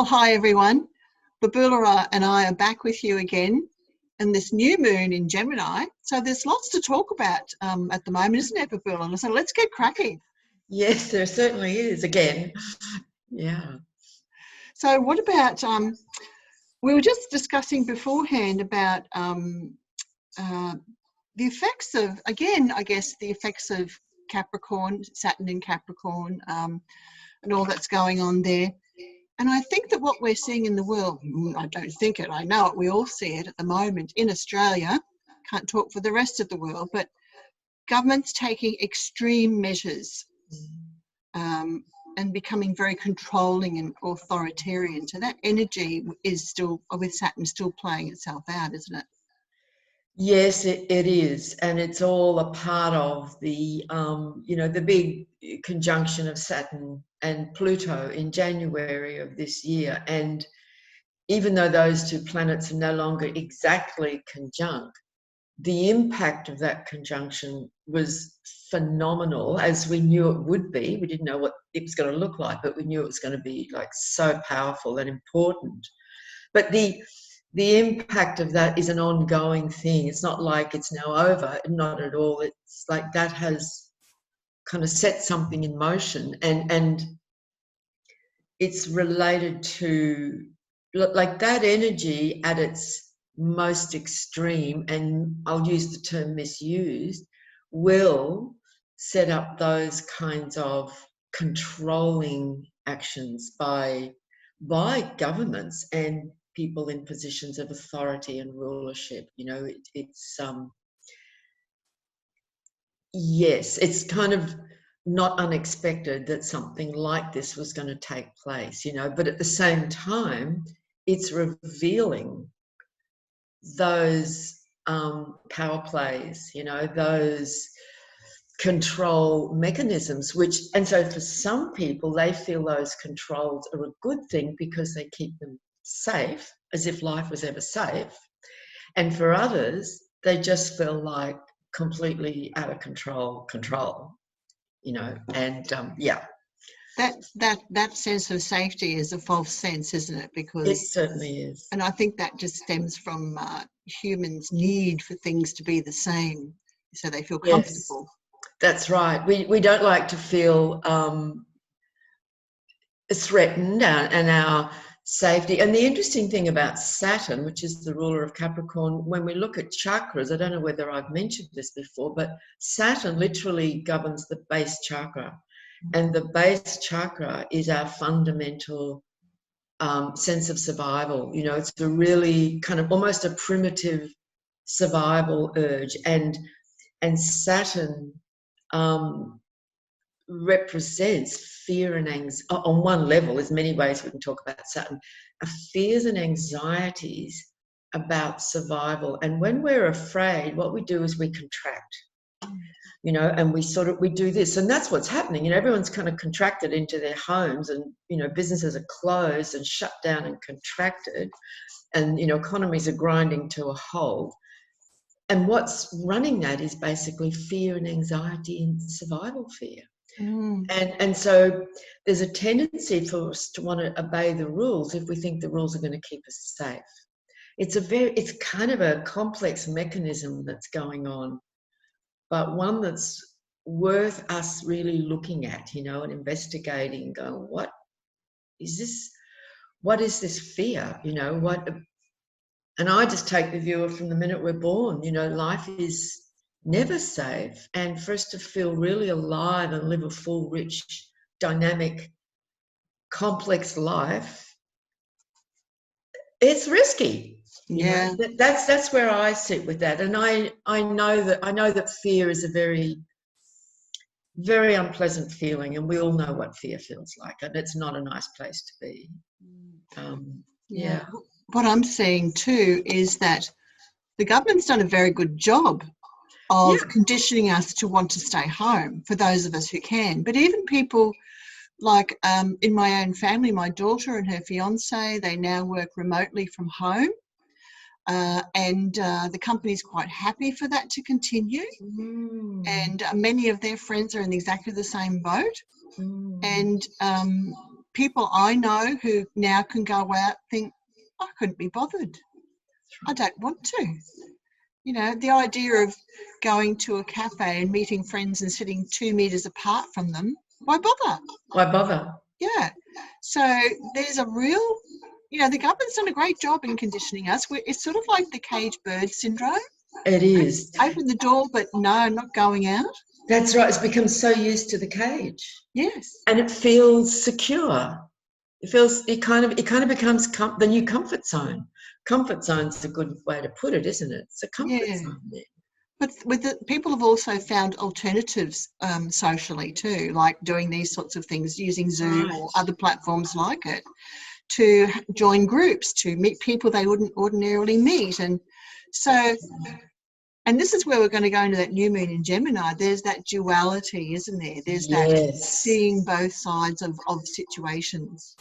Well, hi everyone. Babula and I are back with you again in this new moon in Gemini. So there's lots to talk about at the moment, isn't it, Babula? So let's get cracking. Yes, there certainly is again. Yeah. So what about, we were just discussing beforehand about the effects of, again, I guess, the effects of Capricorn, Saturn in Capricorn, and all that's going on there. And I think that what we're seeing in the world, I don't think it, I know it, we all see it at the moment in Australia, can't talk for the rest of the world, but governments taking extreme measures and becoming very controlling and authoritarian. So that energy is still, with Saturn, still playing itself out, isn't it? Yes, it is. And it's all a part of the, the big conjunction of Saturn and Pluto in January of this year. And even though those two planets are no longer exactly conjunct, the impact of that conjunction was phenomenal, as we knew it would be. We didn't know what it was going to look like, but we knew it was going to be like so powerful and important. But the impact of that is an ongoing thing. It's not like it's now over, not at all. It's like that has kind of set something in motion, and it's related to like that energy at its most extreme, and I'll use the term misused, will set up those kinds of controlling actions by governments and people in positions of authority and rulership. Yes, it's kind of not unexpected that something like this was going to take place, but at the same time, it's revealing those power plays, those control mechanisms, and so for some people, they feel those controls are a good thing because they keep them safe, as if life was ever safe. And for others, they just feel like completely out of control, and yeah. That sense of safety is a false sense, isn't it? Because it certainly is. And I think that just stems from humans' need for things to be the same, so they feel comfortable. Yes, that's right. We don't like to feel threatened, and our safety. And the interesting thing about Saturn, which is the ruler of Capricorn, when we look at chakras, I don't know whether I've mentioned this before, but Saturn literally governs the base chakra. And the base chakra is our fundamental sense of survival. It's a really kind of almost a primitive survival urge. And Saturn represents fear and anxiety. On one level, there's many ways we can talk about Saturn, fears and anxieties about survival. And when we're afraid, what we do is we contract, and we do this, and that's what's happening. Everyone's kind of contracted into their homes, and businesses are closed and shut down and contracted, and economies are grinding to a halt. And what's running that is basically fear and anxiety and survival fear. And so there's a tendency for us to want to obey the rules if we think the rules are going to keep us safe. It's kind of a complex mechanism that's going on, but one that's worth us really looking at, and investigating, going, what is this fear? And I just take the view of from the minute we're born, life is never safe. And for us to feel really alive and live a full, rich, dynamic, complex life, it's risky. Yeah. That's where I sit with that. And I know that fear is a very, very unpleasant feeling, and we all know what fear feels like, and it's not a nice place to be. Yeah. What I'm seeing too is that the government's done a very good job of conditioning us to want to stay home for those of us who can. But even people like in my own family, my daughter and her fiance, they now work remotely from home. And the company's quite happy for that to continue. And many of their friends are in exactly the same boat. And people I know who now can go out think, I couldn't be bothered. I don't want to. You know, the idea of going to a cafe and meeting friends and sitting 2 meters apart from them, why bother? Why bother? Yeah. So there's a real, you know, the government's done a great job in conditioning us. It's sort of like the cage bird syndrome. It is. Open the door, but no, I'm not going out. That's right. It's become so used to the cage. Yes. And it feels secure. It kind of becomes the new comfort zone. Comfort zone's a good way to put it, isn't it? It's a comfort zone there. But with the people have also found alternatives socially too, like doing these sorts of things, using Zoom or other platforms like it, to join groups, to meet people they wouldn't ordinarily meet. And so, and this is where we're going to go into that new moon in Gemini. There's that duality, isn't there? There's that seeing both sides of situations.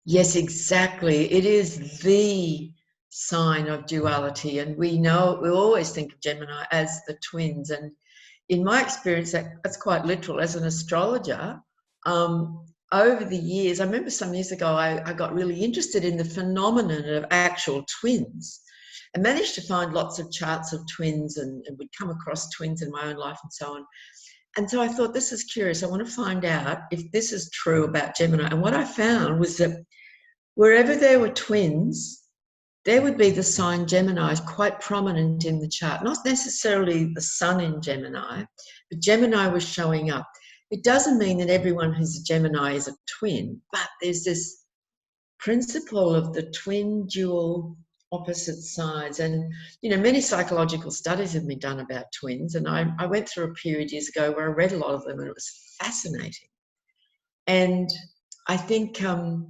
Yes, exactly. It is the sign of duality, and we always think of Gemini as the twins, and in my experience that's quite literal. As an astrologer, over the years, I remember some years ago I got really interested in the phenomenon of actual twins. I managed to find lots of charts of twins and would come across twins in my own life and so on. And so I thought, this is curious. I want to find out if this is true about Gemini. And what I found was that wherever there were twins, there would be the sign Gemini quite prominent in the chart. Not necessarily the sun in Gemini, but Gemini was showing up. It doesn't mean that everyone who's a Gemini is a twin, but there's this principle of the twin dual opposite sides. And, you know, many psychological studies have been done about twins. And I went through a period years ago where I read a lot of them, and it was fascinating. And I think, you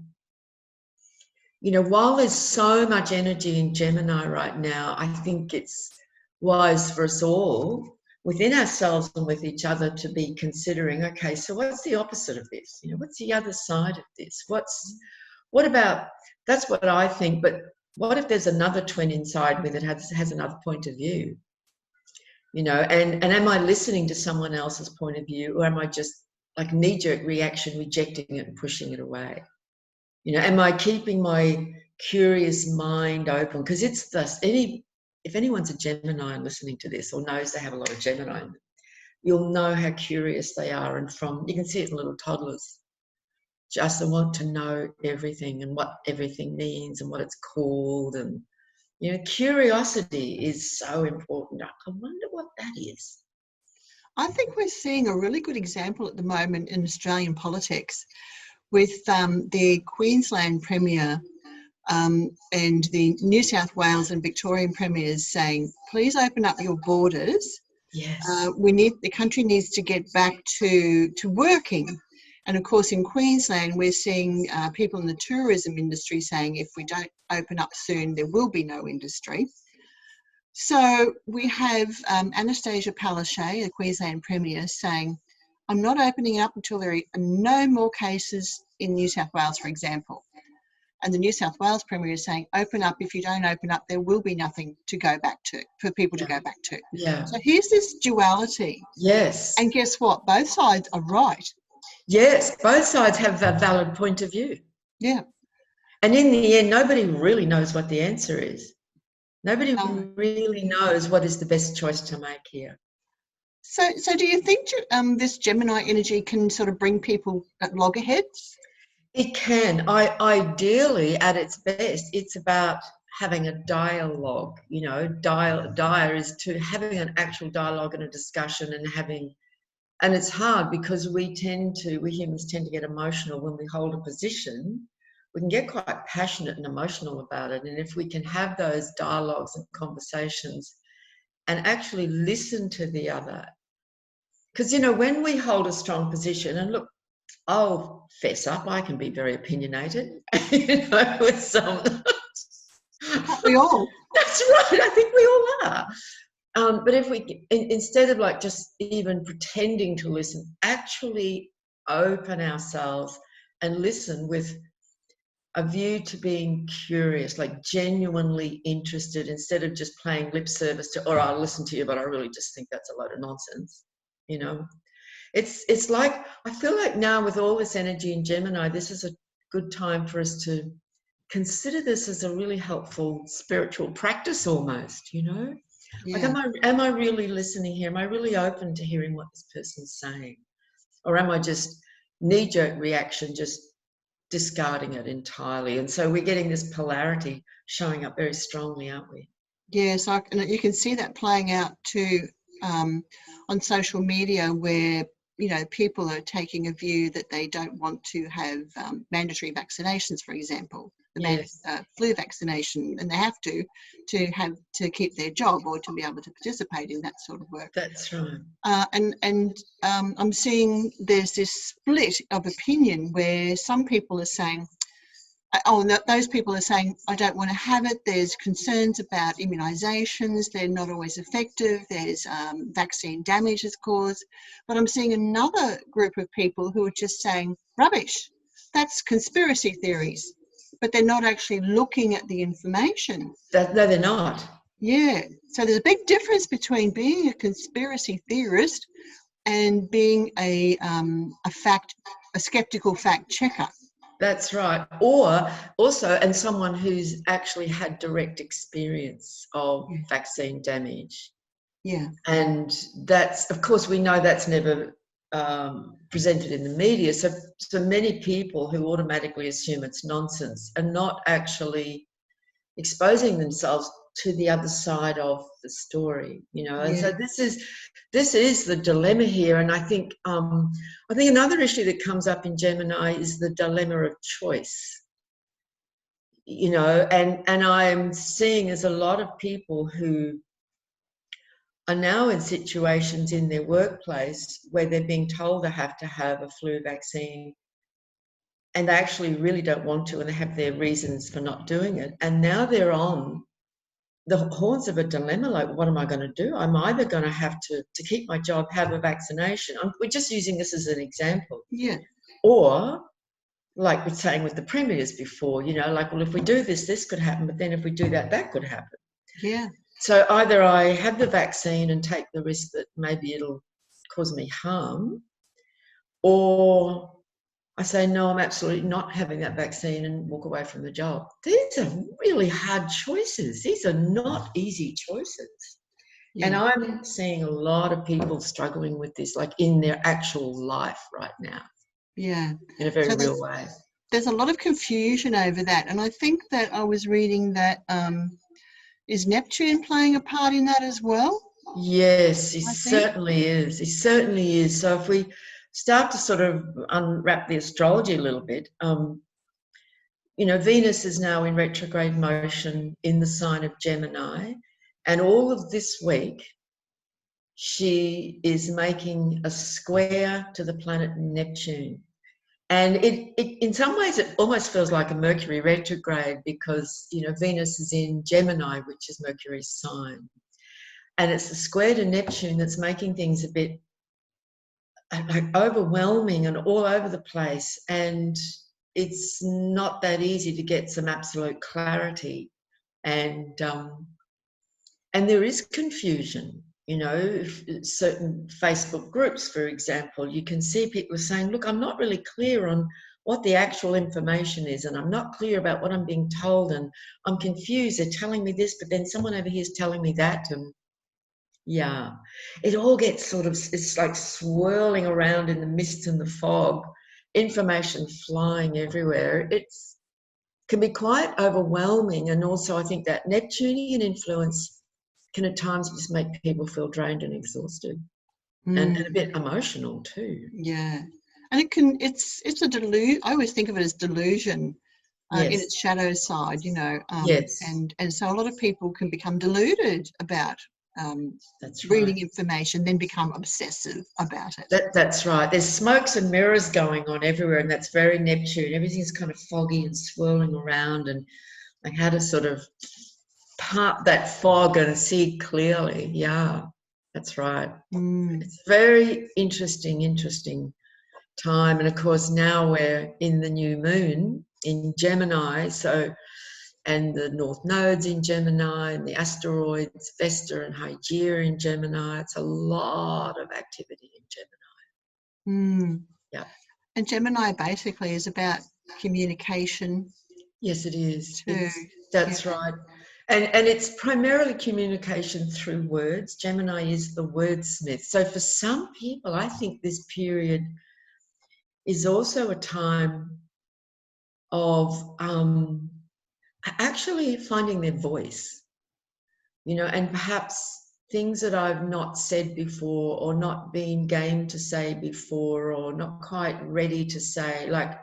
know, while there's so much energy in Gemini right now, I think it's wise for us all, within ourselves and with each other, to be considering, okay, so what's the opposite of this? You know, what's the other side of this? What about, that's what I think, but what if there's another twin inside me that has another point of view? You know, and am I listening to someone else's point of view, or am I just like knee-jerk reaction, rejecting it and pushing it away? You know, am I keeping my curious mind open? Because it's this, if anyone's a Gemini and listening to this, or knows they have a lot of Gemini in them, you'll know how curious they are. And you can see it in little toddlers. Just they want to know everything and what everything means and what it's called. And, you know, curiosity is so important. I wonder what that is. I think we're seeing a really good example at the moment in Australian politics, with the Queensland Premier and the New South Wales and Victorian Premiers saying, please open up your borders. Yes. The country needs to get back to working. And of course, in Queensland, we're seeing people in the tourism industry saying, if we don't open up soon, there will be no industry. So we have Anastasia Palaszczuk, the Queensland Premier, saying, I'm not opening up until there are no more cases in New South Wales, for example. And the New South Wales Premier is saying, open up. If you don't open up, there will be nothing to go back to, for people to go back to. Yeah. So here's this duality. Yes. And guess what? Both sides are right. Yes, both sides have a valid point of view. Yeah. And in the end, nobody really knows what the answer is. Nobody really knows what is the best choice to make here. So do you think this Gemini energy can sort of bring people at loggerheads? It can. Ideally, at its best, it's about having a dialogue. You know, dia is to having an actual dialogue and a discussion, and it's hard because we humans tend to get emotional when we hold a position. We can get quite passionate and emotional about it. And if we can have those dialogues and conversations and actually listen to the other, because, you know, when we hold a strong position, and look, I'll fess up, I can be very opinionated, you know, with some. We all. That's right, I think we all are. But if we, instead of like just even pretending to listen, actually open ourselves and listen with a view to being curious, like genuinely interested, instead of just playing lip service to, or I'll listen to you, but I really just think that's a load of nonsense, you know. It's like, I feel like now with all this energy in Gemini, this is a good time for us to consider this as a really helpful spiritual practice almost, you know? Like, Yeah. am I really listening here? Am I really open to hearing what this person's saying? Or am I just knee-jerk reaction, just discarding it entirely? And so we're getting this polarity showing up very strongly, aren't we? Yes, you can see that playing out too on social media, where people are taking a view that they don't want to have mandatory vaccinations, for example, Yes. flu vaccination, and they have to keep their job or to be able to participate in that sort of work. That's right. I'm seeing there's this split of opinion where some people are saying, those people are saying, I don't want to have it. There's concerns about immunisations. They're not always effective. There's vaccine damage is caused. But I'm seeing another group of people who are just saying, rubbish, that's conspiracy theories. But they're not actually looking at the information. No, they're not. Yeah. So there's a big difference between being a conspiracy theorist and being a skeptical fact checker. That's right. Or also, and someone who's actually had direct experience of vaccine damage. Yeah. And that's, of course, we know that's never presented in the media. So many people who automatically assume it's nonsense are not actually exposing themselves to the other side of the story, you know. And so this is the dilemma here. And I think another issue that comes up in Gemini is the dilemma of choice, you know. And I'm seeing there's a lot of people who are now in situations in their workplace where they're being told they have to have a flu vaccine, and they actually really don't want to, and they have their reasons for not doing it. And now they're on the horns of a dilemma, like, what am I going to do? I'm either going to have to keep my job, have a vaccination. We're just using this as an example. Yeah. Or, like we're saying with the premiers before, you know, like, well, if we do this, this could happen, but then if we do that, that could happen. Yeah. So either I have the vaccine and take the risk that maybe it'll cause me harm, or I say, no, I'm absolutely not having that vaccine and walk away from the job. These are really hard choices. These are not easy choices. Yeah. And I'm seeing a lot of people struggling with this, like in their actual life right now. Yeah. In a very real way. There's a lot of confusion over that. And I think that I was reading that is Neptune playing a part in that as well? Yes, he certainly is. He certainly is. So if we start to sort of unwrap the astrology a little bit, you know, Venus is now in retrograde motion in the sign of Gemini, and all of this week she is making a square to the planet Neptune. And it in some ways it almost feels like a Mercury retrograde, because, you know, Venus is in Gemini, which is Mercury's sign. And it's the square to Neptune that's making things a bit like overwhelming and all over the place, and it's not that easy to get some absolute clarity, and there is confusion, you know. Certain Facebook groups, for example, you can see people saying, look, I'm not really clear on what the actual information is, and I'm not clear about what I'm being told, and I'm confused. They're telling me this, but then someone over here is telling me that, and yeah, it all gets sort of, it's like swirling around in the mist and the fog, information flying everywhere. It's can be quite overwhelming. And also I think that Neptunian influence can at times just make people feel drained and exhausted, and a bit emotional too. Yeah. And it's a delusion. I always think of it as delusion in its shadow side, you know. And so a lot of people can become deluded about reading information, then become obsessive about it. That's right. There's smokes and mirrors going on everywhere, and that's very Neptune. Everything's kind of foggy and swirling around, and like how to sort of part that fog and see clearly. Yeah, that's right. It's very interesting time. And of course now we're in the new moon in Gemini, and the North Node's in Gemini, and the asteroids Vesta and Hygeia in Gemini. It's a lot of activity in Gemini. Yeah. And Gemini basically is about communication. Yes, it is. Too. That's right. And it's primarily communication through words. Gemini is the wordsmith. So for some people, I think this period is also a time of actually finding their voice, you know, and perhaps things that I've not said before, or not been game to say before, or not quite ready to say, like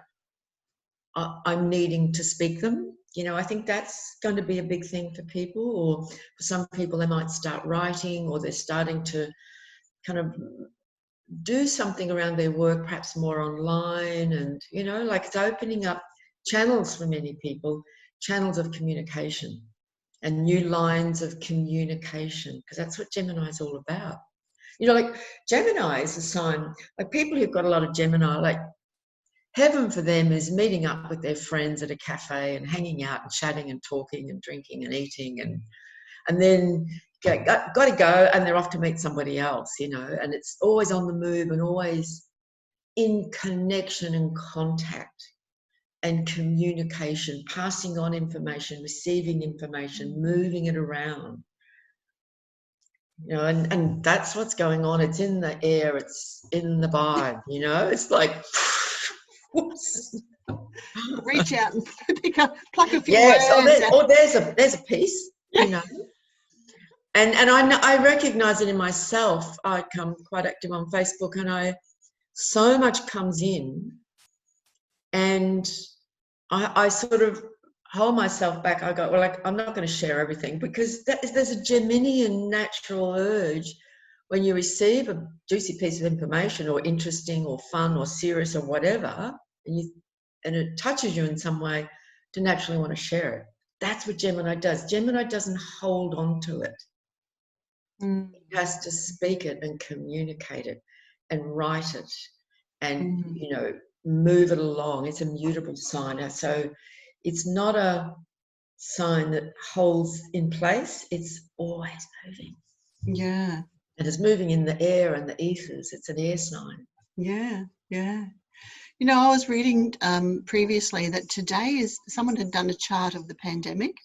I'm needing to speak them. You know, I think that's going to be a big thing for people, or for some people they might start writing, or they're starting to kind of do something around their work, perhaps more online, and, you know, like it's opening up channels for many people, channels of communication and new lines of communication, because that's what Gemini is all about. You know, like Gemini is a sign, like people who've got a lot of Gemini, like heaven for them is meeting up with their friends at a cafe and hanging out and chatting and talking and drinking and eating, and then got to go, and they're off to meet somebody else, you know, and it's always on the move and always in connection and contact and communication, passing on information, receiving information, moving it around. You know, and that's what's going on. It's in the air, it's in the vibe, you know, it's like whoops. Reach out and pluck a few yes, words. there's a piece, you know. And I recognise it in myself. I come quite active on Facebook, and so much comes in, and I sort of hold myself back. I go, well, like, I'm not going to share everything, because there's a Geminian natural urge when you receive a juicy piece of information, or interesting or fun or serious or whatever, and it touches you in some way, to naturally want to share it. That's what Gemini does. Gemini doesn't hold on to it. It has to speak it and communicate it and write it and, you know, move it along. It's a mutable sign. So it's not a sign that holds in place. It's always moving. Yeah. And it's moving in the air and the ethers. It's an air sign. Yeah, yeah. You know, I was reading previously that someone had done a chart of the pandemic,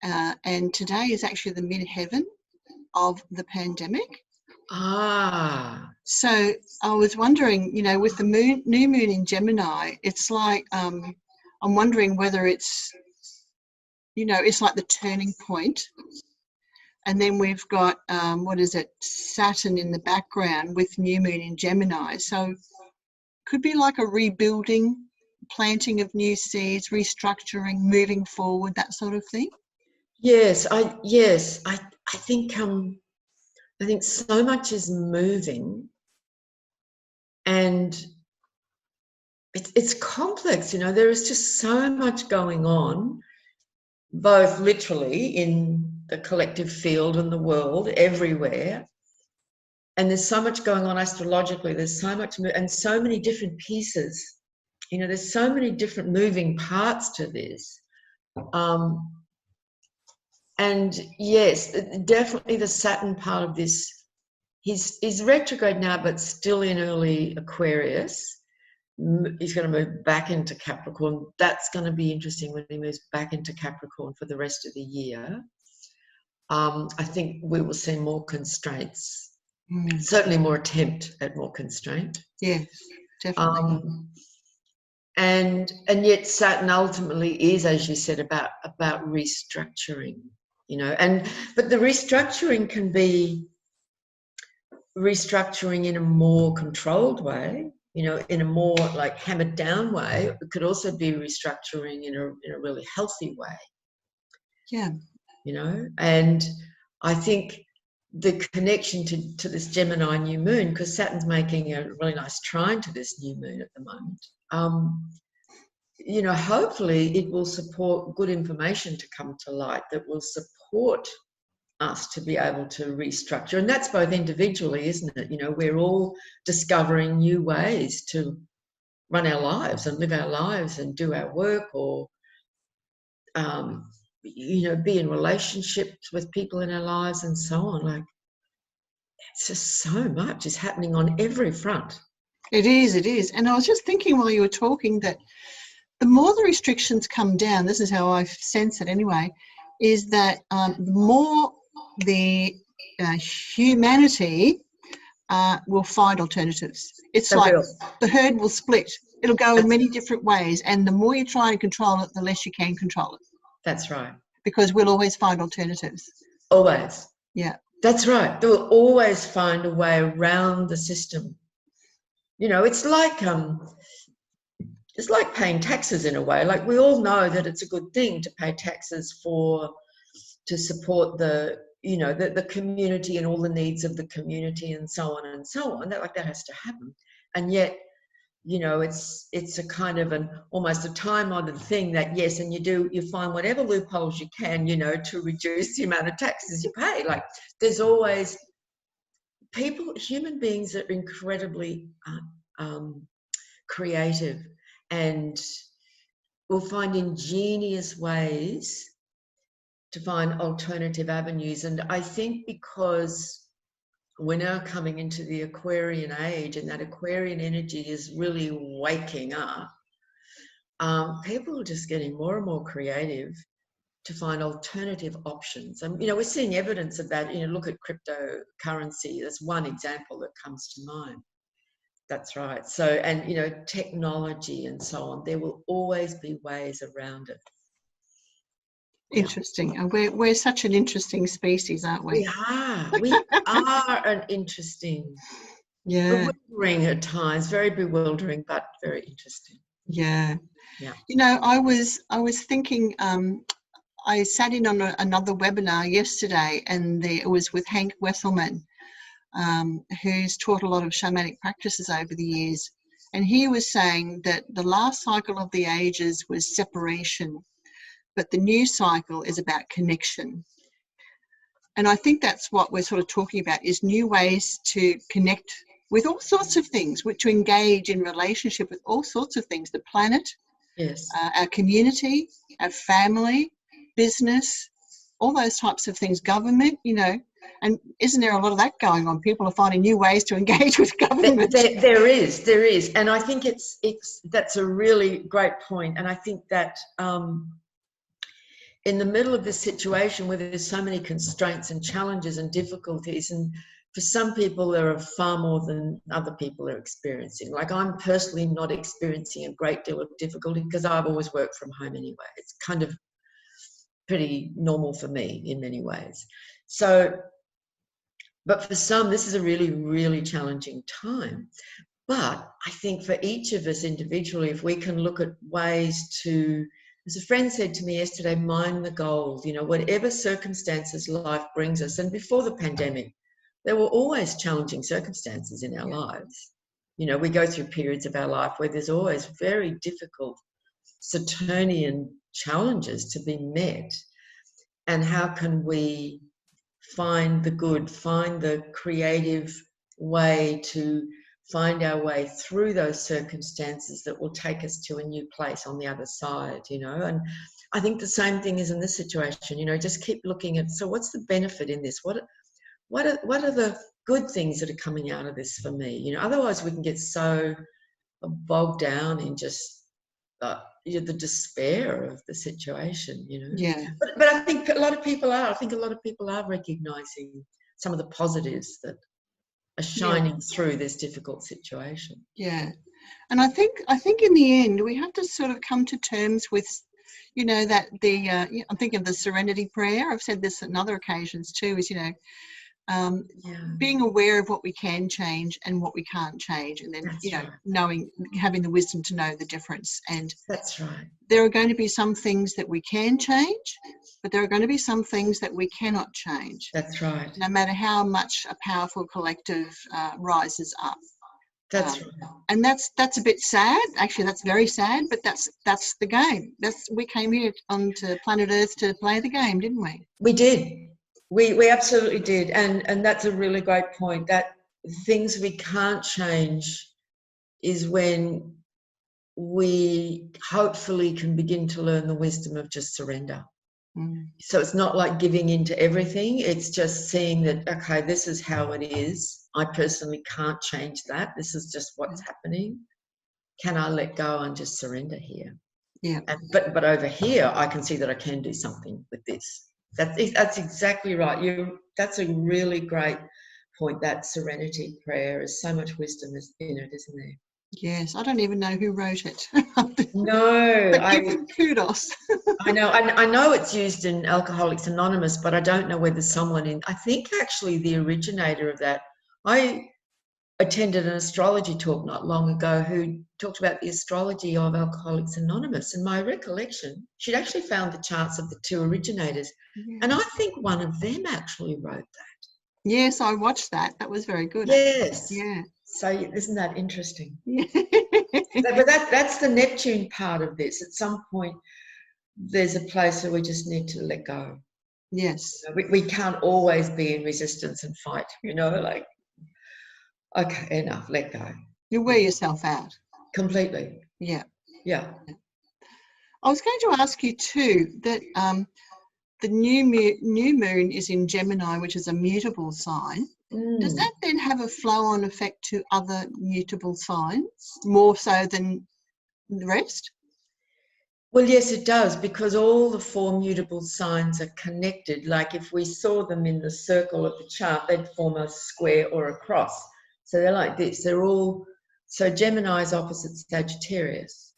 and today is actually the midheaven of the pandemic. So I was wondering, you know, with the new moon in Gemini, it's like I'm wondering whether it's, you know, it's like the turning point. And then we've got Saturn in the background with new moon in Gemini. So could be like a rebuilding, planting of new seeds, restructuring, moving forward, that sort of thing. Yes, I think so much is moving, and it's complex, you know. There is just so much going on, both literally in the collective field and the world, everywhere. And there's so much going on astrologically. There's so much, and so many different pieces. You know, there's so many different moving parts to this. And yes, definitely the Saturn part of this, he's retrograde now, but still in early Aquarius. He's going to move back into Capricorn. That's going to be interesting when he moves back into Capricorn for the rest of the year. I think we will see more constraints, certainly more attempt at more constraint. Yes, definitely. And yet Saturn ultimately is, as you said, about restructuring, you know, but the restructuring can be restructuring in a more controlled way, you know, in a more like hammered down way. It could also be restructuring in a really healthy way. Yeah. You know, and I think the connection to this Gemini new moon, because Saturn's making a really nice trine to this new moon at the moment, you know, hopefully it will support good information to come to light that will support us to be able to restructure. And that's both individually, isn't it? You know, we're all discovering new ways to run our lives and live our lives and do our work, or you know, be in relationships with people in our lives and so on. Like, it's just so much is happening on every front. It is. And I was just thinking while you were talking that the more the restrictions come down, this is how I sense it anyway, is that the more the humanity will find alternatives. It's They like will. the herd will split. It'll go in That's, many different ways, and the more you try and control it, the less you can control it, that's right. because we'll always find alternatives. Always. Yeah. That's right. They'll always find a way around the system. You know, it's like paying taxes in a way. Like, we all know that it's a good thing to pay taxes to support the, you know, the community and all the needs of the community and so on and so on. That has to happen. And yet, you know, it's a kind of almost a time-honored thing that, yes, and you find whatever loopholes you can, you know, to reduce the amount of taxes you pay. Like, there's always human beings are incredibly creative, and will find ingenious ways to find alternative avenues. And I think because we're now coming into the Aquarian age, and that Aquarian energy is really waking up, people are just getting more and more creative to find alternative options. And, you know, we're seeing evidence of that. You know, look at cryptocurrency. That's one example that comes to mind. That's right. So, and, you know, technology and so on, there will always be ways around it. Interesting. And we're such an interesting species, aren't we? We are an interesting, bewildering at times, very bewildering, but very interesting. Yeah. Yeah. You know, I was thinking, I sat in on another webinar yesterday, and it was with Hank Wesselman, who's taught a lot of shamanic practices over the years. And he was saying that the last cycle of the ages was separation, but the new cycle is about connection. And I think that's what we're sort of talking about, is new ways to connect with all sorts of things, to engage in relationship with all sorts of things, the planet, yes, our community, our family, business, all those types of things, government, you know. And isn't there a lot of that going on? People are finding new ways to engage with government. There is. And I think that's a really great point. And I think that in the middle of this situation where there's so many constraints and challenges and difficulties, and for some people there are far more than other people are experiencing. Like, I'm personally not experiencing a great deal of difficulty because I've always worked from home anyway. It's kind of pretty normal for me in many ways. So, but for some, this is a really, really challenging time. But I think for each of us individually, if we can look at ways to, as a friend said to me yesterday, mind the gold, you know, whatever circumstances life brings us. And before the pandemic, there were always challenging circumstances in our lives. You know, we go through periods of our life where there's always very difficult Saturnian challenges to be met. And how can we find the good, find the creative way to find our way through those circumstances that will take us to a new place on the other side, you know? And I think the same thing is in this situation, you know, just keep looking at, so what's the benefit in this? What are the good things that are coming out of this for me? You know, otherwise we can get so bogged down in just the despair of the situation, you know. Yeah. But I think a lot of people are. I think a lot of people are recognising some of the positives that are shining through this difficult situation. Yeah. And I think in the end we have to sort of come to terms with, you know, that I'm thinking of the serenity prayer. I've said this on other occasions too, is, you know, being aware of what we can change and what we can't change, and then that's you know, right. having the wisdom to know the difference. And that's right. There are going to be some things that we can change, but there are going to be some things that we cannot change. That's right. No matter how much a powerful collective rises up. That's right. And that's a bit sad. Actually, that's very sad. But that's the game. We came here onto planet Earth to play the game, didn't we? We did. We absolutely did. And that's a really great point. That things we can't change is when we hopefully can begin to learn the wisdom of just surrender. So it's not like giving into everything. It's just seeing that, okay, this is how it is. I personally can't change that. This is just what's happening. Can I let go and just surrender here? Yeah. But over here, I can see that I can do something with this. That's exactly right. That's a really great point. That serenity prayer is so much wisdom in it, isn't there? Yes, I don't even know who wrote it. No, But give them kudos. I know. I know it's used in Alcoholics Anonymous, but I don't know whether someone I think actually the originator of that, I attended an astrology talk not long ago who talked about the astrology of Alcoholics Anonymous. And my recollection, she'd actually found the charts of the two originators. Yeah. And I think one of them actually wrote that. Yes, I watched that. That was very good. Yes. Yeah. So isn't that interesting? Yeah. But that's the Neptune part of this. At some point, there's a place where we just need to let go. Yes. We can't always be in resistance and fight, like, okay, enough, let go. You wear yourself out. Completely. Yeah. Yeah. I was going to ask you too that the new moon is in Gemini, which is a mutable sign. Does that then have a flow-on effect to other mutable signs, more so than the rest? Well, yes, it does, because all the four mutable signs are connected. Like if we saw them in the circle of the chart, they'd form a square or a cross. So they're like this. So Gemini is opposite Sagittarius.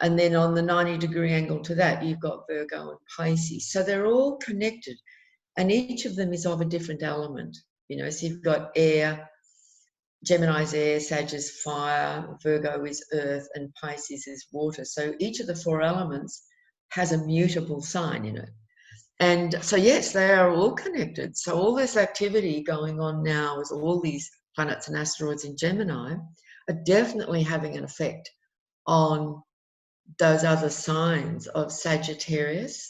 And then on the 90-degree angle to that, you've got Virgo and Pisces. So they're all connected. And each of them is of a different element. So you've got air, Gemini's air, Sag is fire, Virgo is earth, and Pisces is water. So each of the four elements has a mutable sign in it. And so, yes, they are all connected. So all this activity going on now with all these planets and asteroids in Gemini are definitely having an effect on those other signs of Sagittarius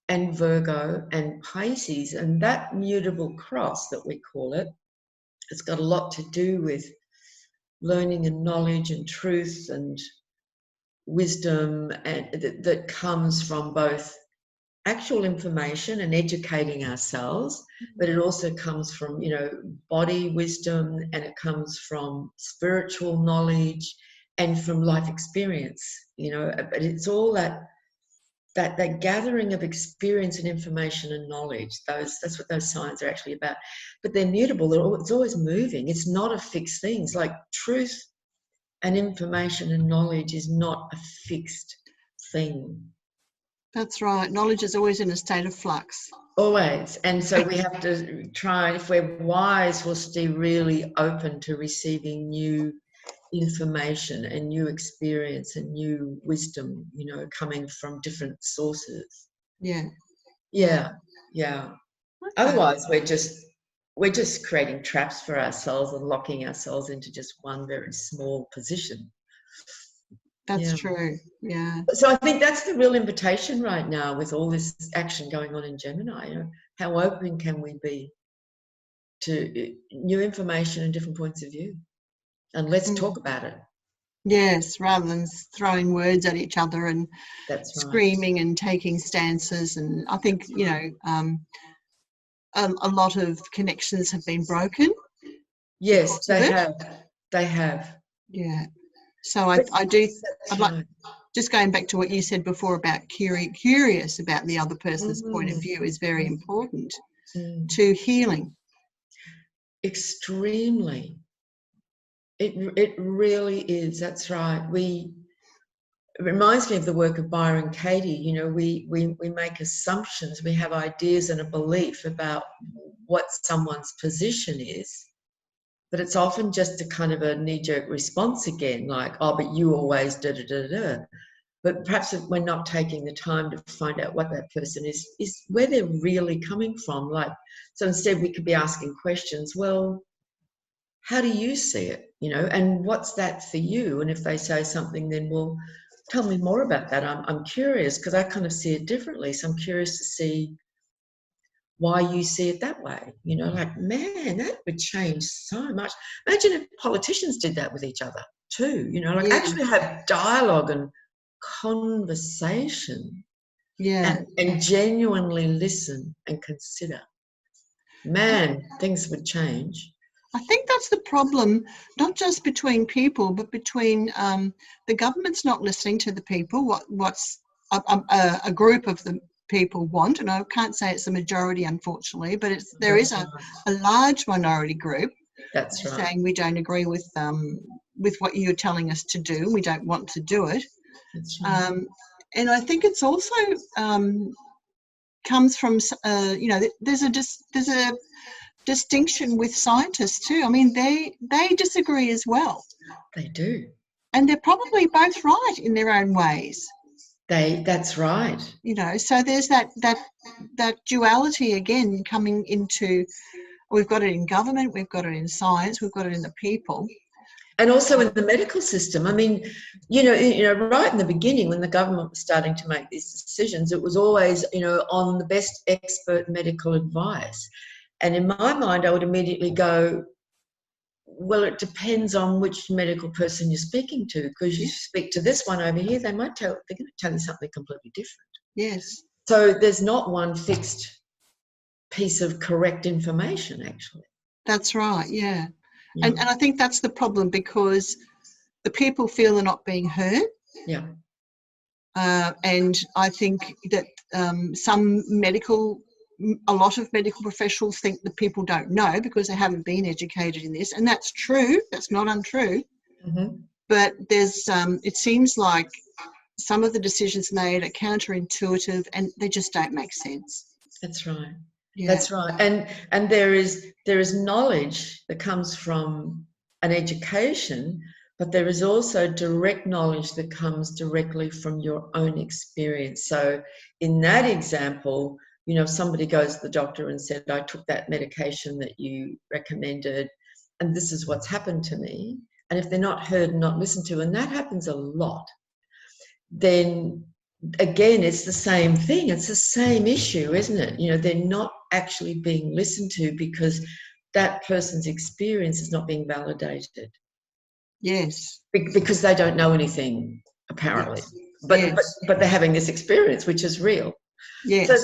and Virgo and Pisces. And that mutable cross that we call it, it's got a lot to do with learning and knowledge and truth and wisdom, and that comes from both actual information and educating ourselves, but it also comes from, body wisdom, and it comes from spiritual knowledge and from life experience, but it's all that gathering of experience and information and knowledge. That's what those signs are actually about. But they're mutable. It's always moving. It's not a fixed thing. It's like truth and information and knowledge is not a fixed thing. That's right. Knowledge is always in a state of flux. Always. And so we have to try, if we're wise, we'll stay really open to receiving new information and new experience and new wisdom, coming from different sources. Yeah. Okay. Otherwise we're just creating traps for ourselves and locking ourselves into just one very small position. That's true. Yeah. So I think that's the real invitation right now with all this action going on in Gemini. How open can we be to new information and different points of view? And let's talk about it. Yes, rather than throwing words at each other and screaming and taking stances. And I think, a lot of connections have been broken. Yes, they have. Yeah. So I'd like, just going back to what you said before about curious about the other person's point of view is very important to healing. Extremely. It really is. That's right. It reminds me of the work of Byron Katie. We make assumptions. We have ideas and a belief about what someone's position is, but it's often just a kind of a knee-jerk response again, like, oh, but you always da-da-da-da. But perhaps if we're not taking the time to find out what that person is where they're really coming from. Like, so instead we could be asking questions, well, how do you see it? And what's that for you? And if they say something, then, well, tell me more about that. I'm curious, because I kind of see it differently. So I'm curious to see why you see it that way. Like, man, that would change so much. Imagine if politicians did that with each other too, actually have dialogue and conversation. And genuinely listen and consider. Man, things would change. I think that's the problem, not just between people, but between the government's not listening to the people, what's a group of the people want. And I can't say it's the majority, unfortunately, but there is a large minority group That's right. saying we don't agree with what you're telling us to do. We don't want to do it. That's right. And I think it's also comes from, there's a distinction with scientists too. I mean, they disagree as well. They do. And they're probably both right in their own ways. That's right. So there's that duality again coming into, we've got it in government, we've got it in science, we've got it in the people. And also in the medical system. I mean, right in the beginning when the government was starting to make these decisions, it was always, on the best expert medical advice. And in my mind, I would immediately go, well, it depends on which medical person you're speaking to, because you speak to this one over here, they're going to tell you something completely different. Yes. So there's not one fixed piece of correct information, actually. That's right, yeah. And I think that's the problem, because the people feel they're not being heard. Yeah. And I think that a lot of medical professionals think that people don't know because they haven't been educated in this. And that's true. That's not untrue. Mm-hmm. But there's, it seems like some of the decisions made are counterintuitive and they just don't make sense. That's right. Yeah. That's right. And there is knowledge that comes from an education, but there is also direct knowledge that comes directly from your own experience. So in that example, if somebody goes to the doctor and said, I took that medication that you recommended, and this is what's happened to me, and if they're not heard and not listened to, and that happens a lot, then again, it's the same thing. It's the same issue, isn't it? They're not actually being listened to because that person's experience is not being validated. Yes. Because they don't know anything, apparently. Yes. But they're having this experience, which is real. Yes. So,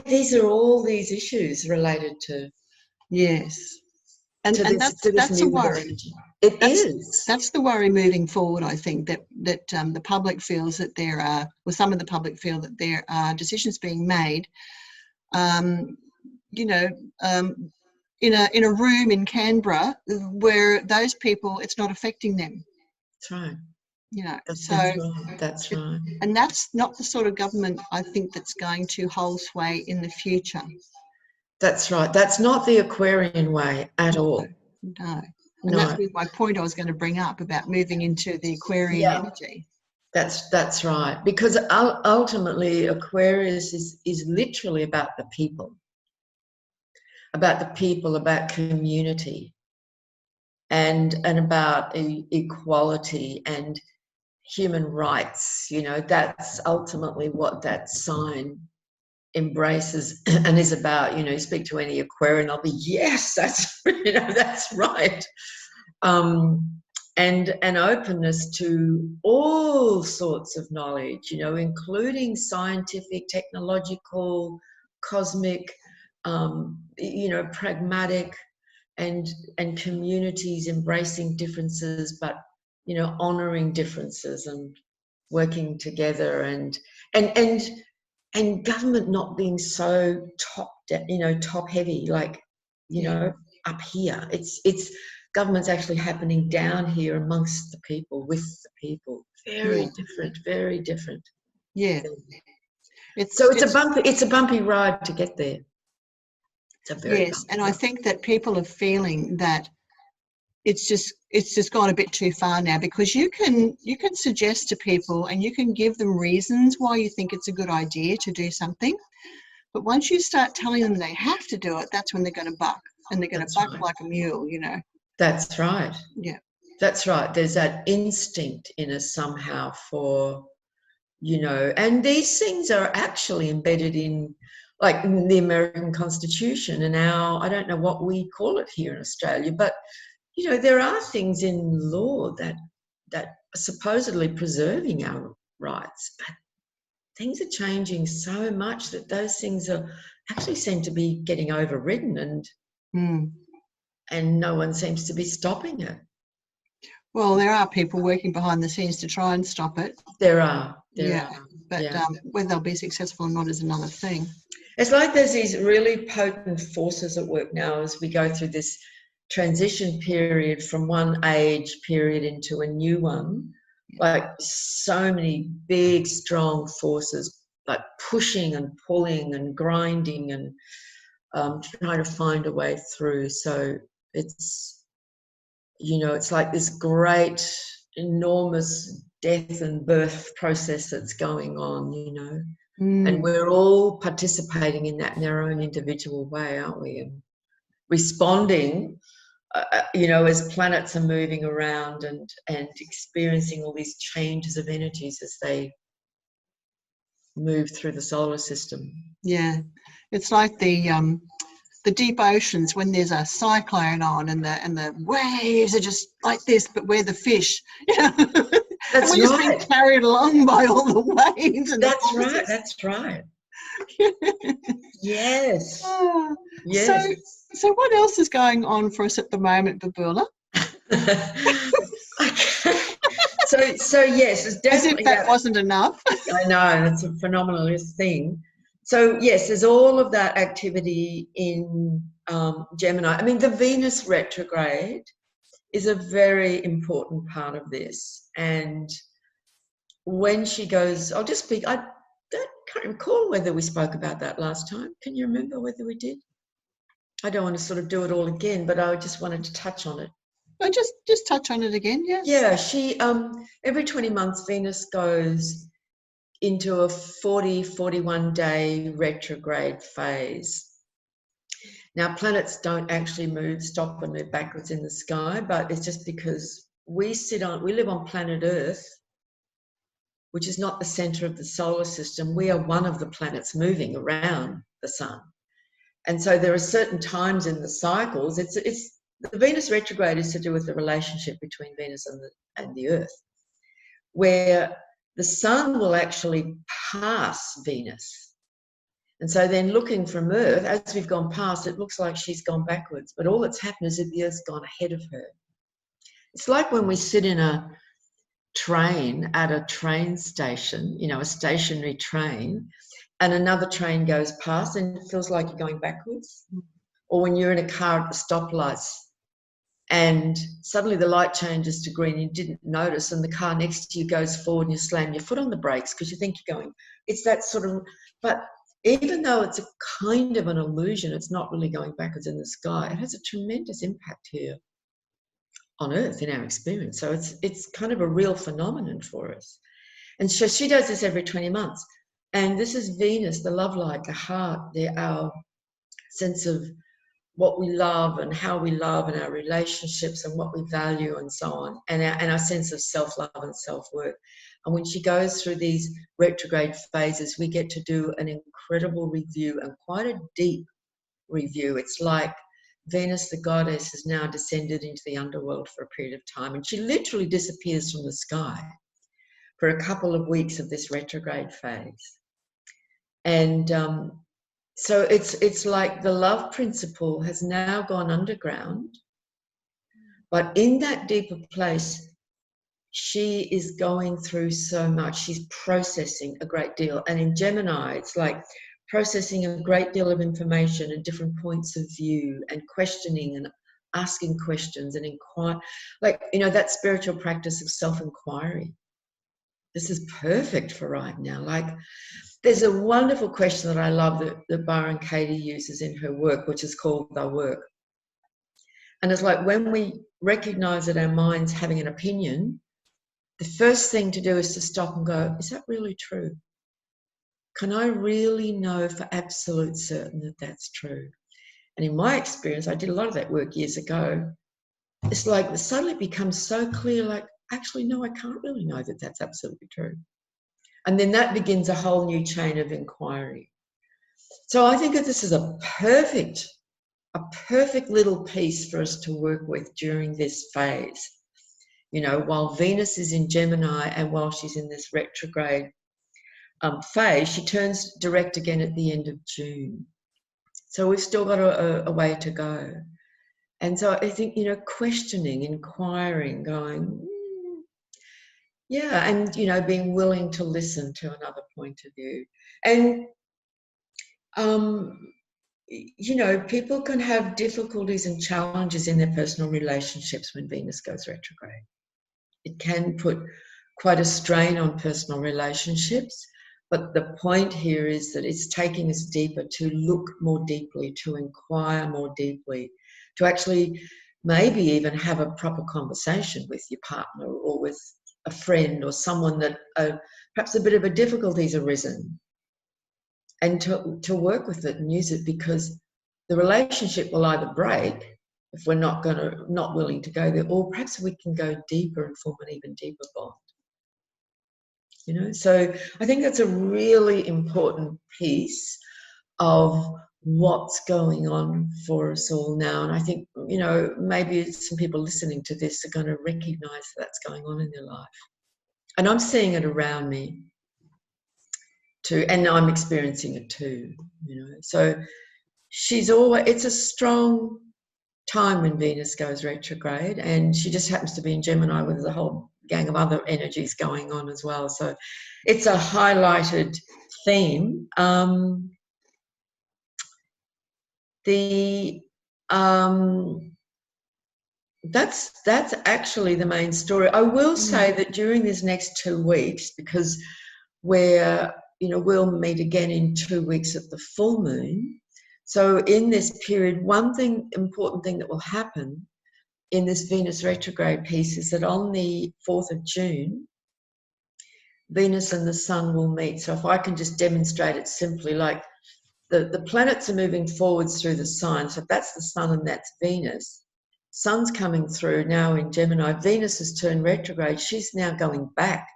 these are all these issues related to. Yes. And that's a worry. That's the worry moving forward, I think, that the public feels that some of the public feel that there are decisions being made, in a room in Canberra where those people, it's not affecting them. That's right. That's right. And that's not the sort of government, I think, that's going to hold sway in the future. That's right. That's not the Aquarian way at all. No. And that's my point I was going to bring up about moving into the Aquarian energy. That's right. Because ultimately Aquarius is literally about the people. About community, and about equality and human rights. That's ultimately what that sign embraces and is about. You speak to any Aquarian, they'll be, yes, that's that's right. And an openness to all sorts of knowledge, including scientific, technological, cosmic, pragmatic, and communities embracing differences, but honoring differences and working together, and government not being so top heavy, like up here. It's government's actually happening down here amongst the people, with the people. Very different, very different. Yeah. It's a bumpy ride to get there. And I think that people are feeling that it's just gone a bit too far now, because you can suggest to people and you can give them reasons why you think it's a good idea to do something, but once you start telling them they have to do it, that's when they're going to buck, and they're going to buck like a mule. That's right. Yeah, that's right. There's that instinct in us somehow for, and these things are actually embedded in, like, the American Constitution and I don't know what we call it here in Australia, but there are things in law that are supposedly preserving our rights, but things are changing so much that those things are actually seem to be getting overridden, and no one seems to be stopping it. Well, there are people working behind the scenes to try and stop it. There are. But whether they'll be successful or not is another thing. It's like there's these really potent forces at work now as we go through this transition period from one age period into a new one. Like so many big, strong forces, like pushing and pulling and grinding and trying to find a way through. So it's, you know, it's like this great, enormous death and birth process that's going on, you know. And we're all participating in that in our own individual way, aren't we? And responding, you know, as planets are moving around and experiencing all these changes of energies as they move through the solar system. Yeah, it's like the deep oceans when there's a cyclone on and the waves are just like this, but we're the fish. You know? That's and we're just being carried along by all the waves. And that's right. That's right. Yes. Yes. So what else is going on for us at the moment, Babula? So yes, it's definitely. As if that wasn't enough. I know, that's a phenomenal thing. So yes, there's all of that activity in Gemini. I mean, the Venus retrograde is a very important part of this. And when she goes, I'll just speak, I can't recall whether we spoke about that last time. Can you remember whether we did? I don't want to sort of do it all again, but I just wanted to touch on it. I just touch on it again, yeah. Yeah, she every 20 months Venus goes into a 41 day retrograde phase. Now planets don't actually stop and move backwards in the sky, but it's just because we live on planet Earth, which is not the center of the solar system. We are one of the planets moving around the sun. And so there are certain times in the cycles, the Venus retrograde is to do with the relationship between Venus and the Earth, where the sun will actually pass Venus. And so then looking from Earth, as we've gone past, it looks like she's gone backwards, but all that's happened is that the Earth's gone ahead of her. It's like when we sit in a train at a train station, you know, a stationary train, and another train goes past and it feels like you're going backwards. Or when you're in a car at the stoplights and suddenly the light changes to green and you didn't notice and the car next to you goes forward and you slam your foot on the brakes because you think you're going. It's that sort of, but even though it's a kind of an illusion, it's not really going backwards in the sky. It has a tremendous impact here on Earth in our experience. So it's kind of a real phenomenon for us. And so she does this every 20 months. And this is Venus, the love light, the heart, our sense of what we love and how we love and our relationships and what we value and so on, and our sense of self-love and self-worth. And when she goes through these retrograde phases, we get to do an incredible review and quite a deep review. It's like Venus, the goddess, has now descended into the underworld for a period of time, and she literally disappears from the sky for a couple of weeks of this retrograde phase. And so it's like the love principle has now gone underground, but in that deeper place, she is going through so much. She's processing a great deal. And in Gemini, it's like processing a great deal of information and different points of view and questioning and asking questions and inquire, like, you know, that spiritual practice of self-inquiry. This is perfect for right now. Like, there's a wonderful question that I love that Byron Katie uses in her work, which is called The Work. And it's like when we recognize that our mind's having an opinion, the first thing to do is to stop and go, is that really true? Can I really know for absolute certain that that's true? And in my experience, I did a lot of that work years ago. It's like it suddenly becomes so clear, like, actually, no, I can't really know that that's absolutely true. And then that begins a whole new chain of inquiry. So I think that this is a perfect little piece for us to work with during this phase. You know, while Venus is in Gemini and while she's in this retrograde phase, she turns direct again at the end of June. So we've still got a way to go. And so I think, you know, questioning, inquiring, going, yeah, and, you know, being willing to listen to another point of view. And, you know, people can have difficulties and challenges in their personal relationships when Venus goes retrograde. It can put quite a strain on personal relationships, but the point here is that it's taking us deeper, to look more deeply, to inquire more deeply, to actually maybe even have a proper conversation with your partner or with a friend or someone that perhaps a bit of a difficulty's arisen, and to work with it and use it, because the relationship will either break if we're not willing to go there, or perhaps we can go deeper and form an even deeper bond. You know, so I think that's a really important piece of what's going on for us all now. And I think, you know, maybe some people listening to this are going to recognize that's going on in their life. And I'm seeing it around me too, and I'm experiencing it too, you know. So it's a strong time when Venus goes retrograde, and she just happens to be in Gemini with a whole gang of other energies going on as well. So it's a highlighted theme. That's actually the main story. I will say that during these next 2 weeks, because we'll meet again in 2 weeks at the full moon. So in this period, important thing that will happen in this Venus retrograde piece is that on the 4th of June, Venus and the Sun will meet. So if I can just demonstrate it simply, like the planets are moving forwards through the signs. So that's the Sun and that's Venus. Sun's coming through now in Gemini. Venus has turned retrograde. She's now going back.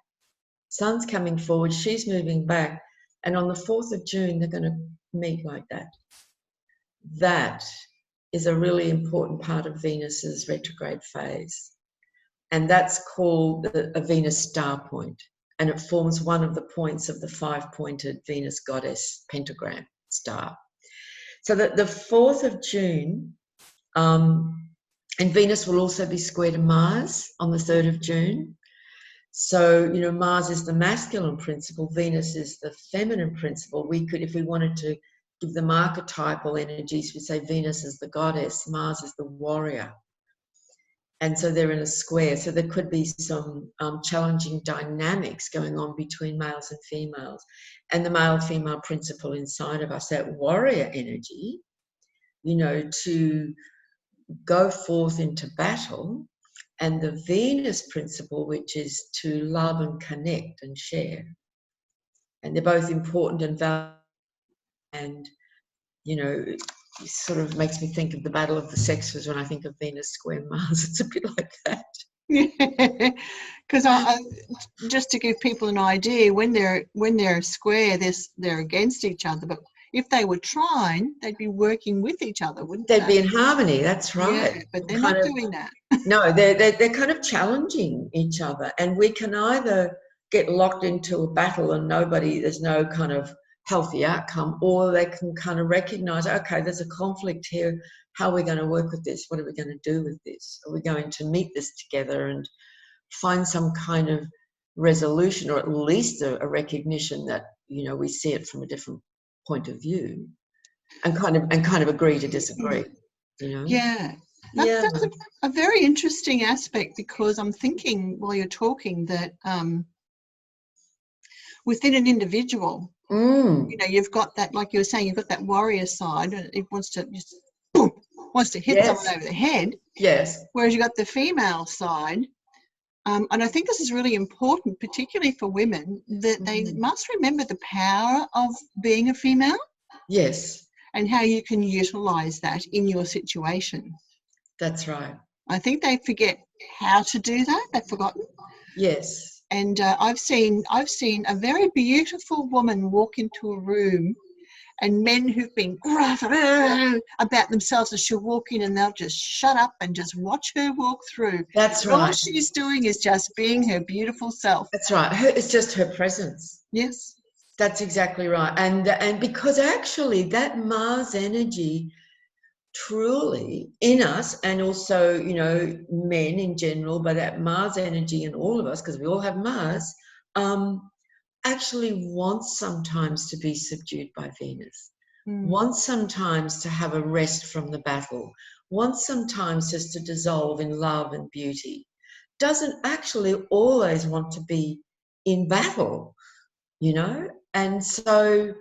Sun's coming forward. She's moving back. And on the 4th of June, they're going to meet like that. That is a really important part of Venus's retrograde phase. And that's called a Venus star point. And it forms one of the points of the 5-pointed Venus goddess pentagram star. So that the 4th of June, and Venus will also be square to Mars on the 3rd of June. So, you know, Mars is the masculine principle, Venus is the feminine principle. We could, if we wanted to give them archetypal energies, we say Venus is the goddess, Mars is the warrior. And so they're in a square. So there could be some challenging dynamics going on between males and females. And the male-female principle inside of us, that warrior energy, you know, to go forth into battle, and the Venus principle, which is to love and connect and share. And they're both important and valuable. And, you know, it sort of makes me think of the battle of the sexes when I think of Venus square Mars. It's a bit like that. Yeah, because just to give people an idea, when they're square, they're against each other. But if they were trine, they'd be working with each other, wouldn't they? They'd be in harmony. That's right. Yeah, but they're not doing that. No, they're kind of challenging each other, and we can either get locked into a battle and there's no kind of healthy outcome, or they can kind of recognize, okay, there's a conflict here. How are we going to work with this? What are we going to do with this? Are we going to meet this together and find some kind of resolution, or at least a recognition that, you know, we see it from a different point of view, and kind of agree to disagree, you know? Yeah. That's a very interesting aspect, because I'm thinking while you're talking that within an individual, you know, you've got that, like you were saying, you've got that warrior side, and it wants to just hit someone over the head. Yes. Whereas you've got the female side, and I think this is really important, particularly for women, that they must remember the power of being a female. Yes. And how you can utilize that in your situation. That's right. I think they forget how to do that. They've forgotten. Yes. And I've seen a very beautiful woman walk into a room, and men who've been about themselves, and she'll walk in and they'll just shut up and just watch her walk through. That's right. All she's doing is just being her beautiful self. That's right. It's just her presence. Yes. That's exactly right. And because actually that Mars energy truly in us, and also, you know, men in general, but that Mars energy in all of us, because we all have Mars, actually wants sometimes to be subdued by Venus, wants sometimes to have a rest from the battle, wants sometimes just to dissolve in love and beauty, doesn't actually always want to be in battle, you know. And so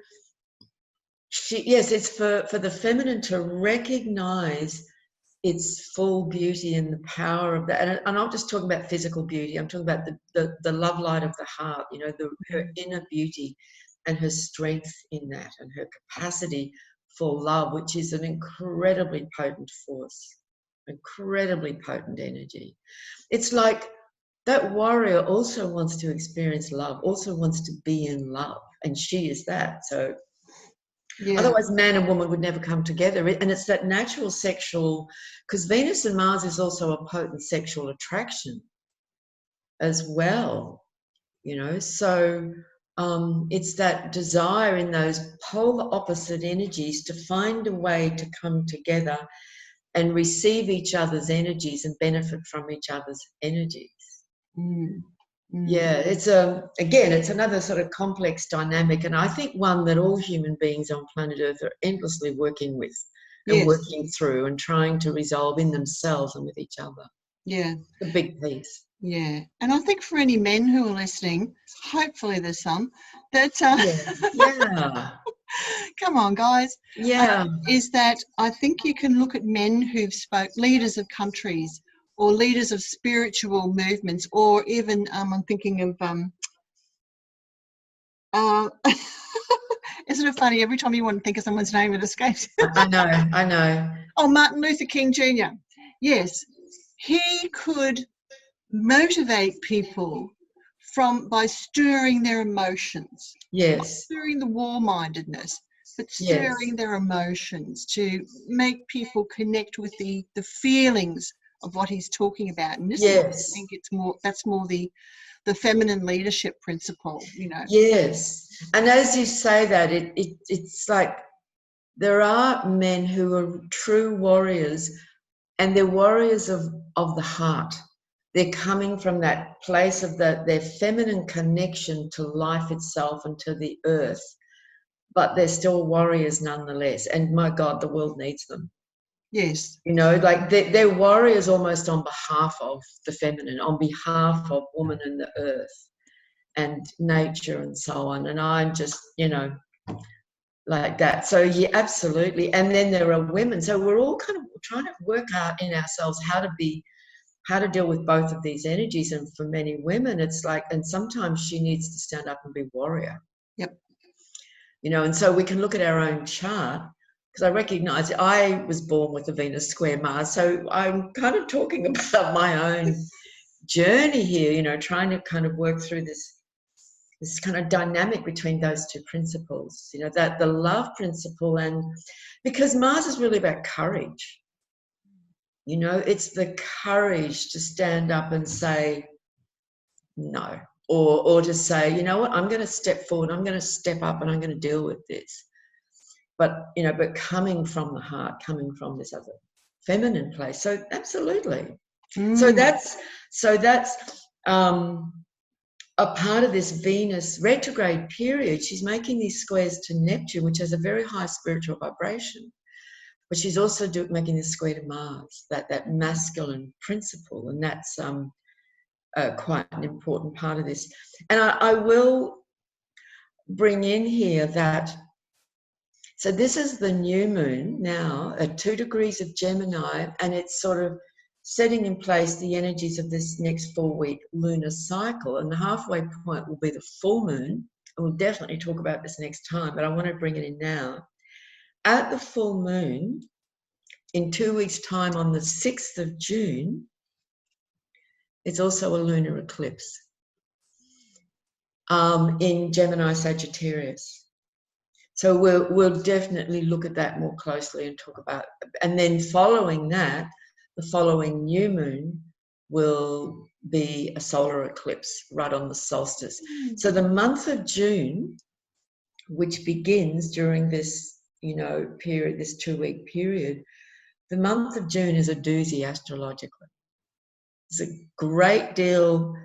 yes, it's for the feminine to recognize its full beauty and the power of that. And I'm not just talking about physical beauty, I'm talking about the love light of the heart, you know, her inner beauty and her strength in that, and her capacity for love, which is an incredibly potent force, incredibly potent energy. It's like that warrior also wants to experience love, also wants to be in love, and she is that. So yeah. Otherwise, man and woman would never come together. And it's that natural sexual, because Venus and Mars is also a potent sexual attraction as well, you know. So it's that desire in those polar opposite energies to find a way to come together and receive each other's energies and benefit from each other's energies. Yeah, it's again, it's another sort of complex dynamic, and I think one that all human beings on planet Earth are endlessly working with and working through and trying to resolve in themselves and with each other. Yeah. A big piece. Yeah. And I think for any men who are listening, hopefully there's some, that yeah. Come on, guys. Yeah. Is that I think you can look at men who've leaders of countries, or leaders of spiritual movements, or even I'm thinking of isn't it funny, every time you want to think of someone's name it escapes? I know. Oh, Martin Luther King Jr. Yes, he could motivate people by stirring their emotions. Yes. Not stirring the war-mindedness, but stirring their emotions to make people connect with the feelings of what he's talking about. And this is, I think that's more the feminine leadership principle, you know. Yes. And as you say that, it's like there are men who are true warriors, and they're warriors of the heart. They're coming from that place of their feminine connection to life itself and to the earth, but they're still warriors nonetheless. And my God, the world needs them. Yes. You know, like they're warriors almost on behalf of the feminine, on behalf of woman and the earth and nature and so on. And I'm just, you know, like that. So yeah, absolutely. And then there are women. So we're all kind of trying to work out in ourselves how to deal with both of these energies. And for many women, it's like, and sometimes she needs to stand up and be warrior. Yep. You know, and so we can look at our own chart, because I recognize I was born with a Venus square Mars. So I'm kind of talking about my own journey here, you know, trying to kind of work through this kind of dynamic between those two principles, you know, that the love principle, and because Mars is really about courage. You know, it's the courage to stand up and say no, or to say, you know what, I'm going to step forward, I'm going to step up, and I'm going to deal with this. But, you know, but coming from the heart, coming from this other feminine place. So absolutely. So that's a part of this Venus retrograde period. She's making these squares to Neptune, which has a very high spiritual vibration. But she's also making this square to Mars, that masculine principle, and that's quite an important part of this. And I will bring in here that, so this is the new moon now at 2 degrees of Gemini, and it's sort of setting in place the energies of this next 4-week lunar cycle, and the halfway point will be the full moon. And we'll definitely talk about this next time, but I want to bring it in now. At the full moon, in 2 weeks' time, on the 6th of June, it's also a lunar eclipse in Gemini Sagittarius. So we'll definitely look at that more closely and talk about, and then following that, the following new moon will be a solar eclipse right on the solstice. So the month of June, which begins during this, you know, period, this 2-week period, the month of June is a doozy astrologically. There's a great deal,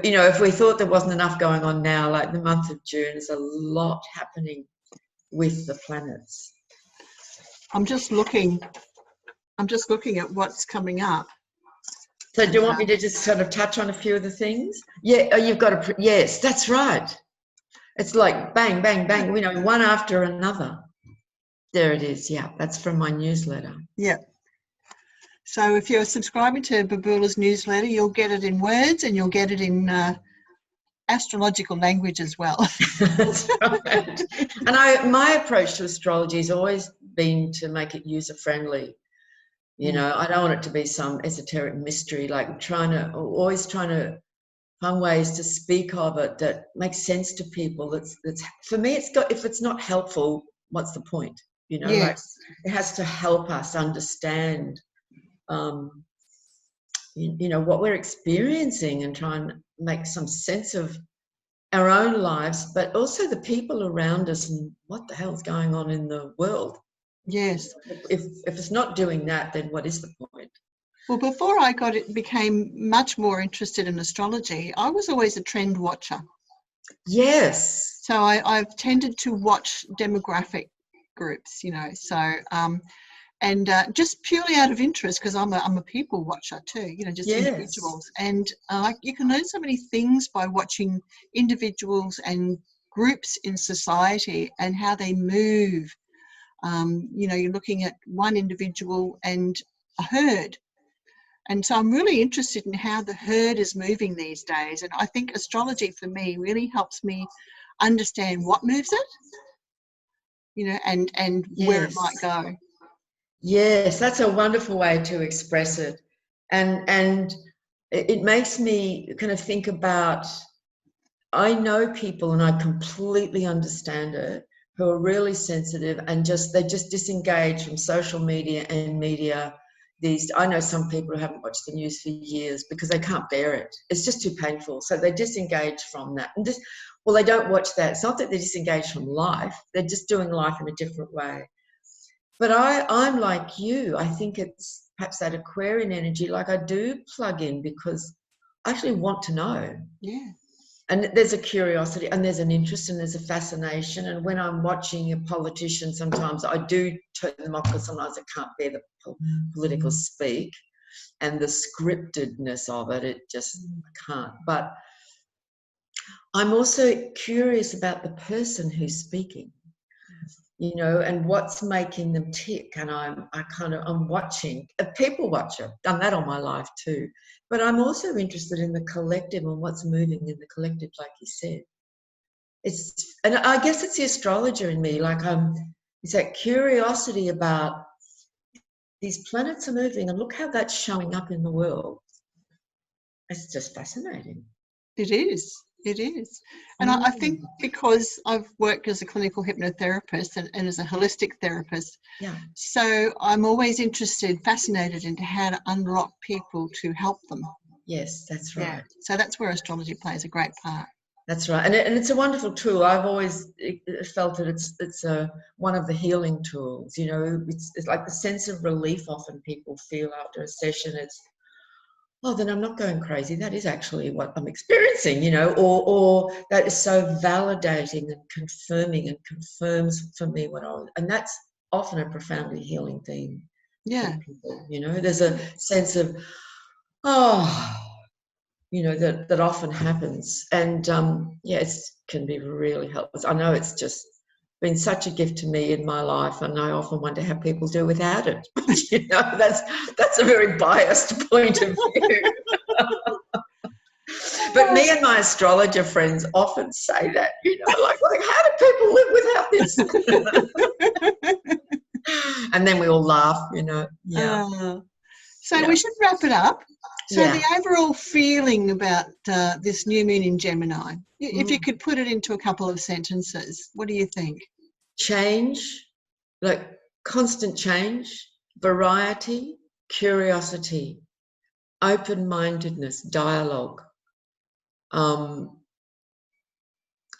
you know, if we thought there wasn't enough going on now, like the month of June, there's a lot happening with the planets. I'm just looking at what's coming up. So do you want me to just sort of touch on a few of the things? Yeah, you've got to, yes, that's right. It's like bang, bang, bang, you know, one after another. There it is. Yeah, that's from my newsletter. Yeah. So if you're subscribing to Babula's newsletter, you'll get it in words and you'll get it in astrological language as well. That's right. And my approach to astrology has always been to make it user-friendly. You know, I don't want it to be some esoteric mystery, like always trying to find ways to speak of it that makes sense to people. That's for me, if it's not helpful, what's the point? You know, like it has to help us understand you know, what we're experiencing and try and make some sense of our own lives, but also the people around us and what the hell's going on in the world. Yes. If it's not doing that, then what is the point? Well, before I became much more interested in astrology, I was always a trend watcher. Yes. So I've tended to watch demographic groups, you know, so and just purely out of interest, because I'm a people watcher too, you know, just individuals. And you can learn so many things by watching individuals and groups in society and how they move. You know, you're looking at one individual and a herd. And so I'm really interested in how the herd is moving these days. And I think astrology for me really helps me understand what moves it, you know, and where it might go. Yes, that's a wonderful way to express it. And it makes me kind of think about, I know people, and I completely understand it, who are really sensitive and they just disengage from social media and media. I know some people who haven't watched the news for years because they can't bear it. It's just too painful. So they disengage from that. And they don't watch that. It's not that they're disengaged from life. They're just doing life in a different way. But I'm like you. I think it's perhaps that Aquarian energy. Like, I do plug in because I actually want to know. Yeah. And there's a curiosity and there's an interest and there's a fascination. And when I'm watching a politician, sometimes I do turn them off because sometimes I can't bear the political speak and the scriptedness of it. It just, I can't. But I'm also curious about the person who's speaking, you know, and what's making them tick. And I'm watching, a people watcher, done that all my life too. But I'm also interested in the collective and what's moving in the collective, like you said. And I guess it's the astrologer in me, like it's that curiosity about these planets are moving and look how that's showing up in the world. It's just fascinating. It is. It is. And I think because I've worked as a clinical hypnotherapist and as a holistic therapist, so I'm always fascinated into how to unlock people to help them. Yes, that's right. Yeah. So that's where astrology plays a great part. That's right. And it's a wonderful tool. I've always felt that it's one of the healing tools, you know. It's like the sense of relief often people feel after a session. It's, oh, then I'm not going crazy. That is actually what I'm experiencing, you know, or that is so validating and confirming and confirms for me and that's often a profoundly healing thing. Yeah. For people, you know, there's a sense of, you know, that often happens. And it can be really helpful. I know it's just been such a gift to me in my life, and I often wonder how people do without it. You know, that's a very biased point of view. But me and my astrologer friends often say that, you know, like how do people live without this? And then we all laugh, you know. Yeah. We should wrap it up. So the overall feeling about this new moon in Gemini, if you could put it into a couple of sentences, what do you think? Change, like constant change, variety, curiosity, open-mindedness, dialogue. And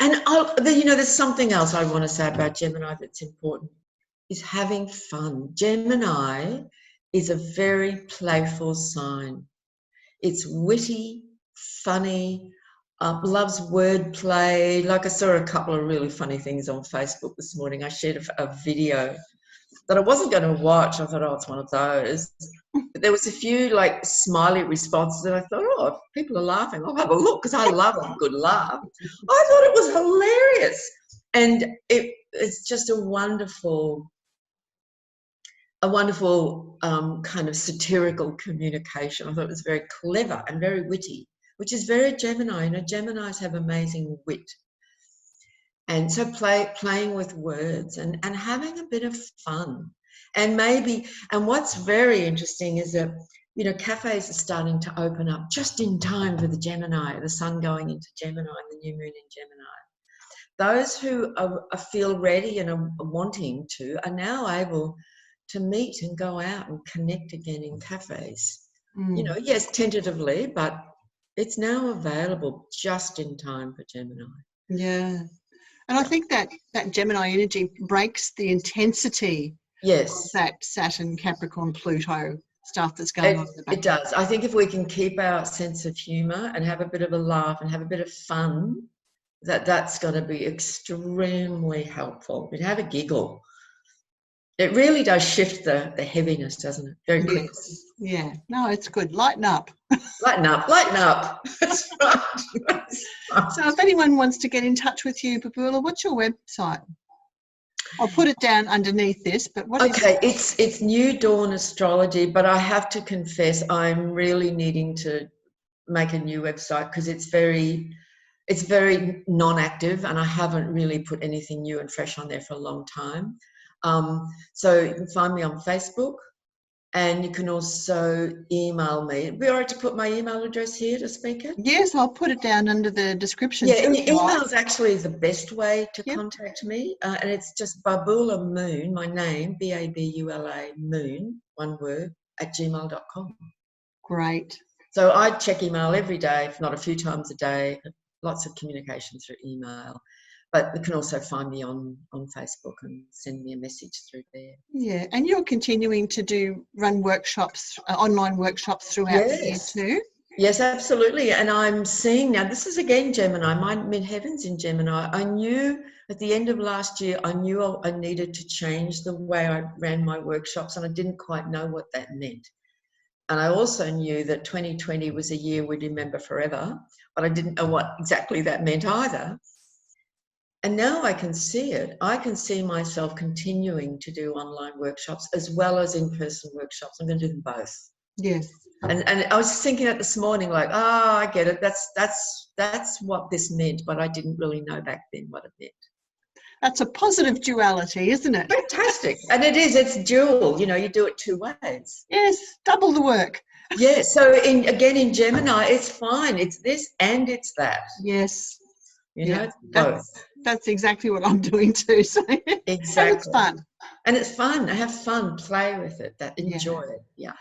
you know, there's something else I want to say about Gemini that's important, is having fun. Gemini is a very playful sign. It's witty, funny, loves wordplay. Like, I saw a couple of really funny things on Facebook this morning. I shared a video that I wasn't going to watch. I thought, oh, it's one of those. But there was a few like smiley responses, and I thought, oh, if people are laughing, I'll have a look, because I love a good laugh. I thought it was hilarious. And it's just a wonderful kind of satirical communication. I thought it was very clever and very witty, which is very Gemini. You know, Geminis have amazing wit. And so playing with words and having a bit of fun. And what's very interesting is that, you know, cafes are starting to open up just in time for the Gemini, the sun going into Gemini and the new moon in Gemini. Those who feel ready and are wanting to are now able to meet and go out and connect again in cafes. You know, yes, tentatively, but it's now available just in time for Gemini. Yeah. And I think that Gemini energy breaks the intensity of that Saturn, Capricorn, Pluto stuff that's going on in the background. It does. I think if we can keep our sense of humour and have a bit of a laugh and have a bit of fun, that's going to be extremely helpful. But have a giggle. It really does shift the heaviness, doesn't it? Very quickly. Yeah. No, it's good. Lighten up. Lighten up. Lighten up. That's right. So if anyone wants to get in touch with you, Babula, what's your website? I'll put it down underneath this, but what is it? It's New Dawn Astrology, but I have to confess I'm really needing to make a new website because it's very non-active, and I haven't really put anything new and fresh on there for a long time. So you can find me on Facebook, and you can also email me. It'd be all right to put my email address here to speak it? Yes, I'll put it down under the description. Yeah, email is actually the best way to contact me. And it's just Babula Moon, my name, Babula Moon, one word, @gmail.com. Great. So I check email every day, if not a few times a day. Lots of communication through email. But you can also find me on Facebook and send me a message through there. Yeah, and you're continuing to run workshops, online workshops throughout the year too? Yes, absolutely. And I'm seeing now, this is again Gemini, my midheaven's in Gemini. I knew at the end of last year, I knew I needed to change the way I ran my workshops, and I didn't quite know what that meant. And I also knew that 2020 was a year we'd remember forever, but I didn't know what exactly that meant either. And now I can see it. I can see myself continuing to do online workshops as well as in-person workshops. I'm going to do them both. Yes. And I was thinking that this morning, like, I get it. That's what this meant, but I didn't really know back then what it meant. That's a positive duality, isn't it? Fantastic. And it is. It's dual. You know, you do it two ways. Yes, double the work. Yeah. So again in Gemini, it's fine. It's this and it's that. Yes. You know, both. That's exactly what I'm doing too. So exactly. And it's fun. And it's fun. Have fun. Play with it. Enjoy it. Yeah.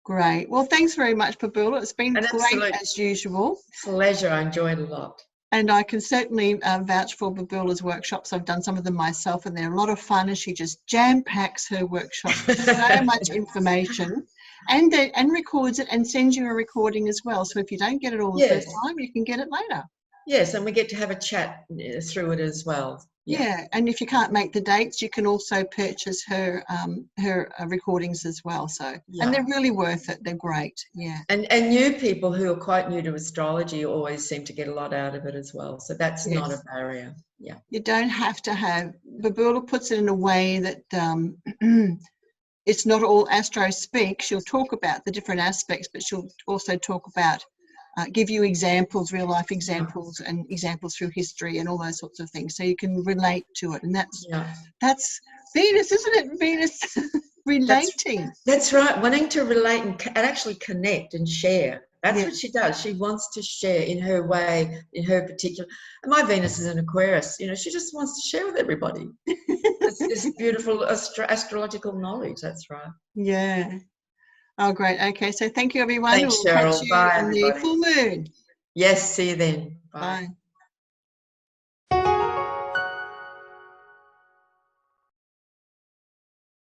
Great. Well, thanks very much, Babula. It's been great as usual. Pleasure. I enjoyed a lot. And I can certainly vouch for Babula's workshops. I've done some of them myself, and they're a lot of fun, and she just jam-packs her workshops with so much information and records it and sends you a recording as well. So if you don't get it all the first time, you can get it later. Yes, and we get to have a chat through it as well. Yeah, and if you can't make the dates, you can also purchase her recordings as well. So, and they're really worth it. They're great. Yeah. And new people who are quite new to astrology always seem to get a lot out of it as well. So that's not a barrier. Yeah. You don't have to have. Babula puts it in a way that it's not all astro speak. She'll talk about the different aspects, but she'll also talk about. Give you examples, real life examples, and examples through history and all those sorts of things, so you can relate to it. And that's Venus, isn't it? Venus relating. That's right. Wanting to relate and actually connect and share. That's what she does. She wants to share in her way, in her particular. And my Venus is an Aquarius. You know, she just wants to share with everybody. This beautiful astrological knowledge. That's right. Yeah. Oh, great. Okay, so thank you, everyone. Thanks, Cheryl. We'll catch you on the full moon. Yes, see you then. Bye. Bye.